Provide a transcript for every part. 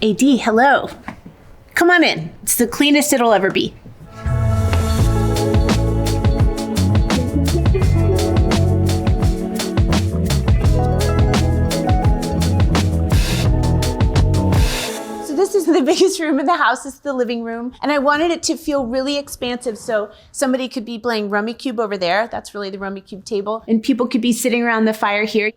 AD, hello. Come on in. It's the cleanest it'll ever be. This is the biggest room in the house. It's the living room. And I wanted it to feel really expansive. So somebody could be playing Rummy Cube over there. That's really the Rummy Cube table. And people could be sitting around the fire here.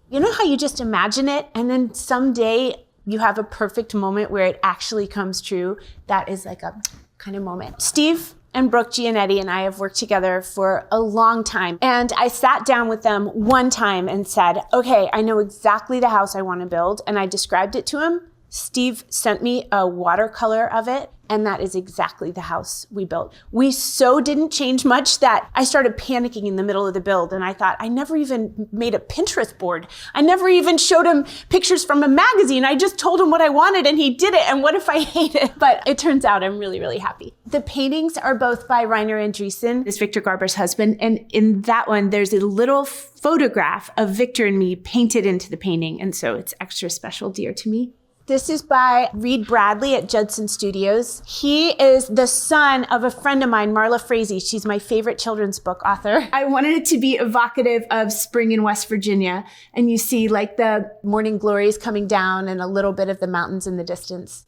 You know how you just imagine it? And then someday you have a perfect moment where it actually comes true. That is like a kind of moment. Steve and Brooke Giannetti and I have worked together for a long time. And I sat down with them one time and said, okay, I know exactly the house I want to build. And I described it to him. Steve sent me a watercolor of it, and that is exactly the house we built. We so didn't change much that I started panicking in the middle of the build, and I thought, I never even made a Pinterest board. I never even showed him pictures from a magazine. I just told him what I wanted, and he did it, and what if I hate it? But it turns out I'm really, really happy. The paintings are both by Rainer Andreessen, is Victor Garber's husband, and in that one, there's a little photograph of Victor and me painted into the painting, and so it's extra special, dear to me. This is by Reed Bradley at Judson Studios. He is the son of a friend of mine, Marla Frazee. She's my favorite children's book author. I wanted it to be evocative of spring in West Virginia. And you see like the morning glories coming down and a little bit of the mountains in the distance.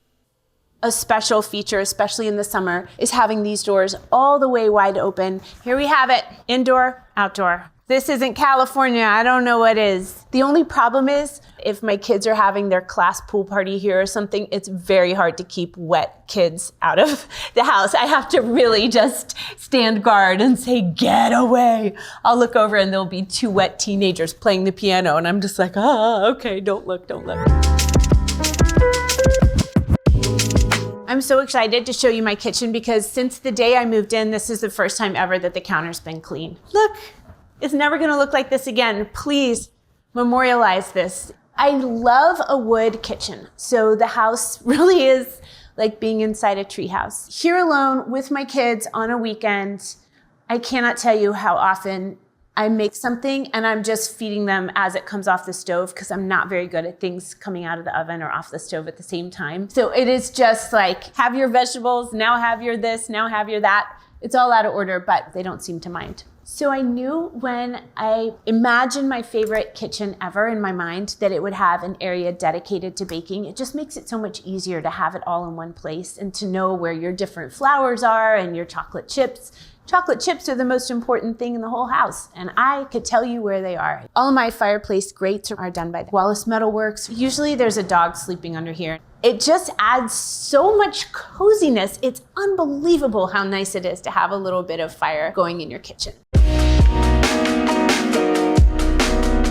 A special feature, especially in the summer, is having these doors all the way wide open. Here we have it, indoor, outdoor. This isn't California, I don't know what is. The only problem is, if my kids are having their class pool party here or something, it's very hard to keep wet kids out of the house. I have to really just stand guard and say, get away. I'll look over and there'll be two wet teenagers playing the piano and I'm just like, okay, don't look. I'm so excited to show you my kitchen because since the day I moved in, this is the first time ever that the counter's been clean. Look. It's never gonna look like this again. Please memorialize this. I love a wood kitchen. So the house really is like being inside a treehouse. Here alone with my kids on a weekend, I cannot tell you how often I make something and I'm just feeding them as it comes off the stove because I'm not very good at things coming out of the oven or off the stove at the same time. So it is just like, have your vegetables, now have your this, now have your that. It's all out of order, but they don't seem to mind. So I knew when I imagined my favorite kitchen ever in my mind that it would have an area dedicated to baking. It just makes it so much easier to have it all in one place and to know where your different flours are and your chocolate chips. Chocolate chips are the most important thing in the whole house, and I could tell you where they are. All of my fireplace grates are done by Wallace Metalworks. Usually there's a dog sleeping under here. It just adds so much coziness. It's unbelievable how nice it is to have a little bit of fire going in your kitchen.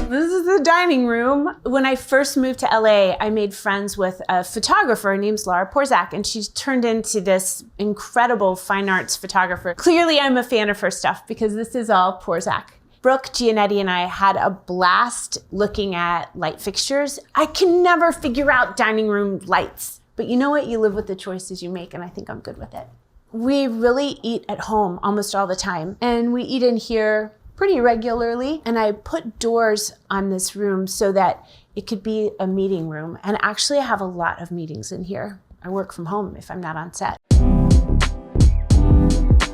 This is the dining room. When I first moved to LA, I made friends with a photographer named Laura Porzak, and she's turned into this incredible fine arts photographer. Clearly, I'm a fan of her stuff because this is all Porzak. Brooke Giannetti and I had a blast looking at light fixtures. I can never figure out dining room lights, but you know what? You live with the choices you make, and I think I'm good with it. We really eat at home almost all the time, and we eat in here pretty regularly, and I put doors on this room so that it could be a meeting room. And actually I have a lot of meetings in here. I work from home if I'm not on set.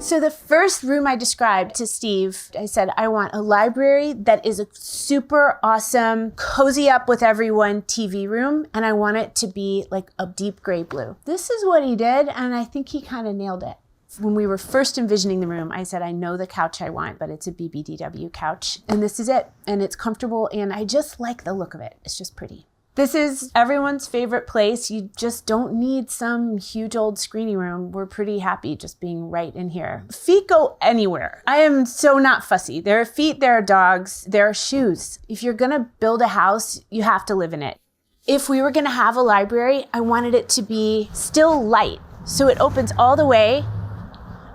So the first room I described to Steve, I said, I want a library that is a super awesome, cozy up with everyone TV room, and I want it to be like a deep gray blue. This is what he did, and I think he kind of nailed it. When we were first envisioning the room, I said, I know the couch I want, but it's a BBDW couch. And this is it. And it's comfortable. And I just like the look of it. It's just pretty. This is everyone's favorite place. You just don't need some huge old screeny room. We're pretty happy just being right in here. Feet go anywhere. I am so not fussy. There are feet, there are dogs, there are shoes. If you're gonna build a house, you have to live in it. If we were gonna have a library, I wanted it to be still light. So it opens all the way,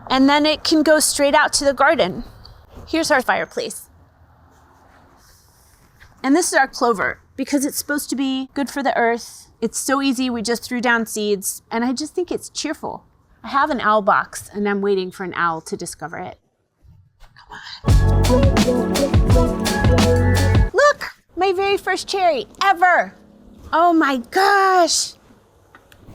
and then it can go straight out to the garden. Here's our fireplace. And this is our clover, because it's supposed to be good for the earth. It's so easy, we just threw down seeds, and I just think it's cheerful. I have an owl box, and I'm waiting for an owl to discover it. Come on. Look, my very first cherry ever. Oh my gosh.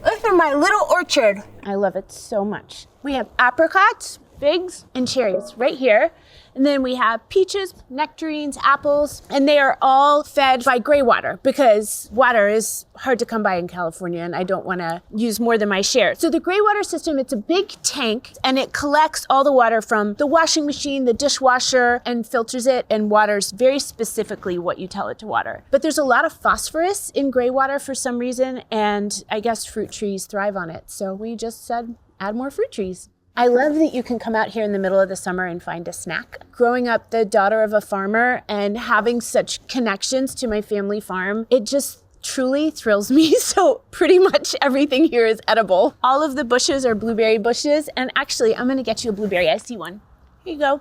Look at my little orchard. I love it so much. We have apricots, figs, and cherries right here. And then we have peaches, nectarines, apples, and they are all fed by gray water because water is hard to come by in California and I don't want to use more than my share. So the gray water system, it's a big tank and it collects all the water from the washing machine, the dishwasher, and filters it and waters very specifically what you tell it to water. But there's a lot of phosphorus in gray water for some reason, and I guess fruit trees thrive on it. So we just said, add more fruit trees. I love that you can come out here in the middle of the summer and find a snack. Growing up the daughter of a farmer and having such connections to my family farm, it just truly thrills me. So pretty much everything here is edible. All of the bushes are blueberry bushes. And actually, I'm gonna get you a blueberry. I see one. Here you go.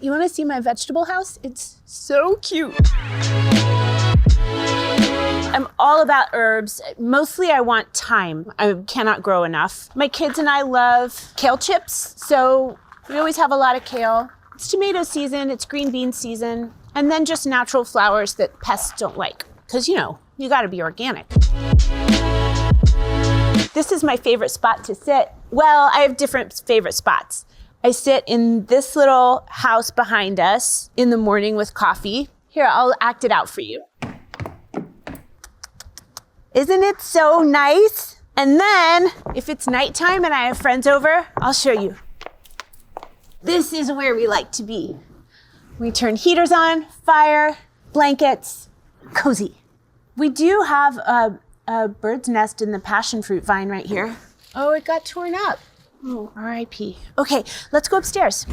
You wanna see my vegetable house? It's so cute. I'm all about herbs. Mostly I want thyme. I cannot grow enough. My kids and I love kale chips, so we always have a lot of kale. It's tomato season, it's green bean season, and then just natural flowers that pests don't like. Because, you know, you gotta be organic. This is my favorite spot to sit. Well, I have different favorite spots. I sit in this little house behind us in the morning with coffee. Here, I'll act it out for you. Isn't it so nice? And then, if it's nighttime and I have friends over, I'll show you. This is where we like to be. We turn heaters on, fire, blankets, cozy. We do have a bird's nest in the passion fruit vine right here. Oh, it got torn up. Oh, R.I.P. Okay, let's go upstairs.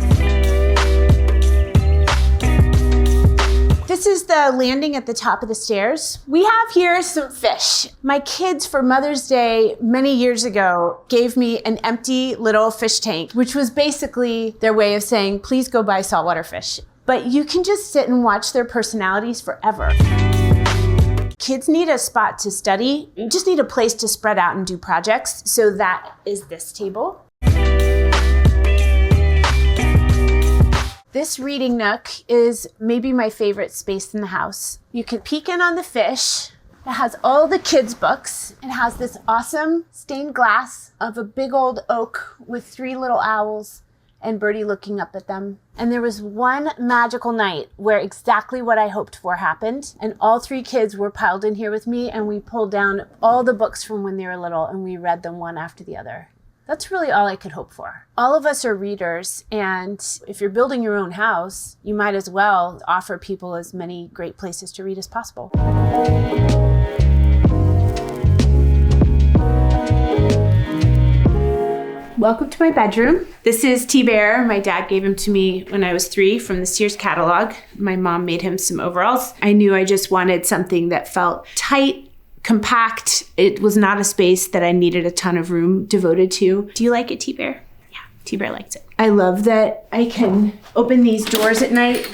This is the landing at the top of the stairs. We have here some fish. My kids for Mother's Day many years ago gave me an empty little fish tank, which was basically their way of saying, please go buy saltwater fish. But you can just sit and watch their personalities forever. Kids need a spot to study. You just need a place to spread out and do projects. So that is this table. This reading nook is maybe my favorite space in the house. You can peek in on the fish. It has all the kids' books. It has this awesome stained glass of a big old oak with 3 little owls and Birdie looking up at them. And there was one magical night where exactly what I hoped for happened. And all 3 kids were piled in here with me and we pulled down all the books from when they were little and we read them one after the other. That's really all I could hope for. All of us are readers, and if you're building your own house, you might as well offer people as many great places to read as possible. Welcome to my bedroom. This is T-Bear. My dad gave him to me when I was 3 from the Sears catalog. My mom made him some overalls. I knew I just wanted something that felt tight, compact. It was not a space that I needed a ton of room devoted to. Do you like it, T-Bear? Yeah, T-Bear likes it. I love that I can open these doors at night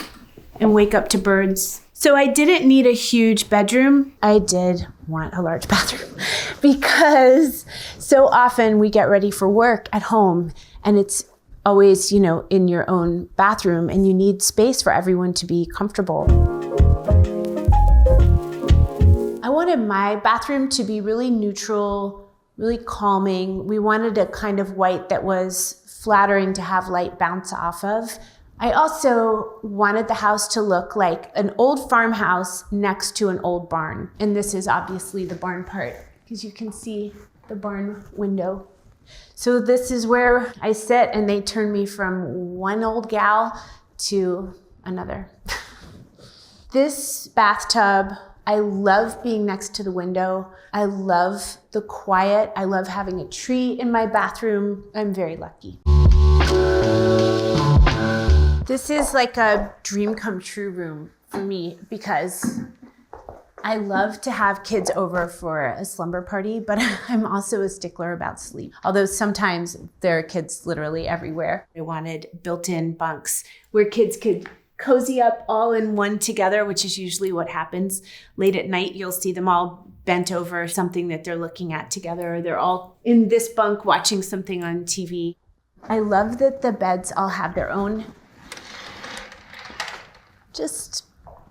and wake up to birds. So I didn't need a huge bedroom. I did want a large bathroom because so often we get ready for work at home and it's always, you know, in your own bathroom and you need space for everyone to be comfortable. I wanted my bathroom to be really neutral, really calming. We wanted a kind of white that was flattering to have light bounce off of. I also wanted the house to look like an old farmhouse next to an old barn. And this is obviously the barn part because you can see the barn window. So this is where I sit and they turn me from one old gal to another. This bathtub, I love being next to the window. I love the quiet. I love having a tree in my bathroom. I'm very lucky. This is like a dream come true room for me because I love to have kids over for a slumber party, but I'm also a stickler about sleep. Although sometimes there are kids literally everywhere. I wanted built-in bunks where kids could cozy up all in one together, which is usually what happens. Late at night, you'll see them all bent over something that they're looking at together. They're all in this bunk watching something on TV. I love that the beds all have their own, just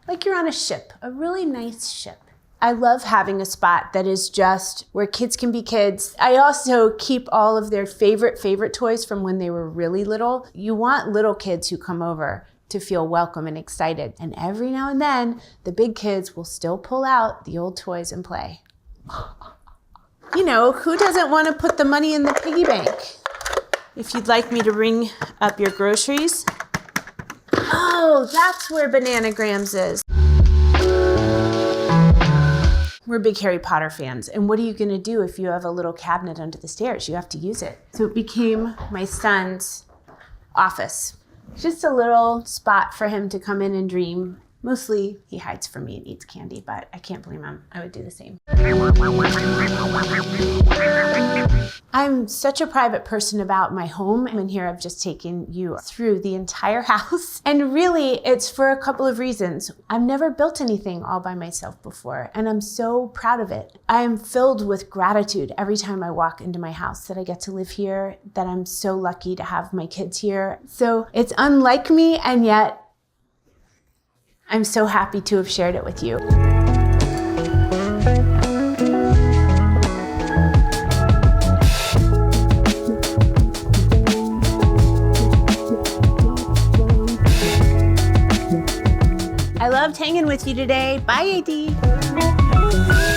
like you're on a ship, a really nice ship. I love having a spot that is just where kids can be kids. I also keep all of their favorite toys from when they were really little. You want little kids who come over to feel welcome and excited. And every now and then, the big kids will still pull out the old toys and play. You know, who doesn't want to put the money in the piggy bank? If you'd like me to ring up your groceries. Oh, that's where Bananagrams is. We're big Harry Potter fans, and what are you gonna do if you have a little cabinet under the stairs? You have to use it. So it became my son's office. Just a little spot for him to come in and dream. Mostly he hides from me and eats candy, but I can't blame him. I would do the same. I'm such a private person about my home. And here I've just taken you through the entire house. And really, it's for a couple of reasons. I've never built anything all by myself before, and I'm so proud of it. I'm filled with gratitude every time I walk into my house that I get to live here, that I'm so lucky to have my kids here. So it's unlike me, and yet I'm so happy to have shared it with you. I loved hanging with you today. Bye, AD.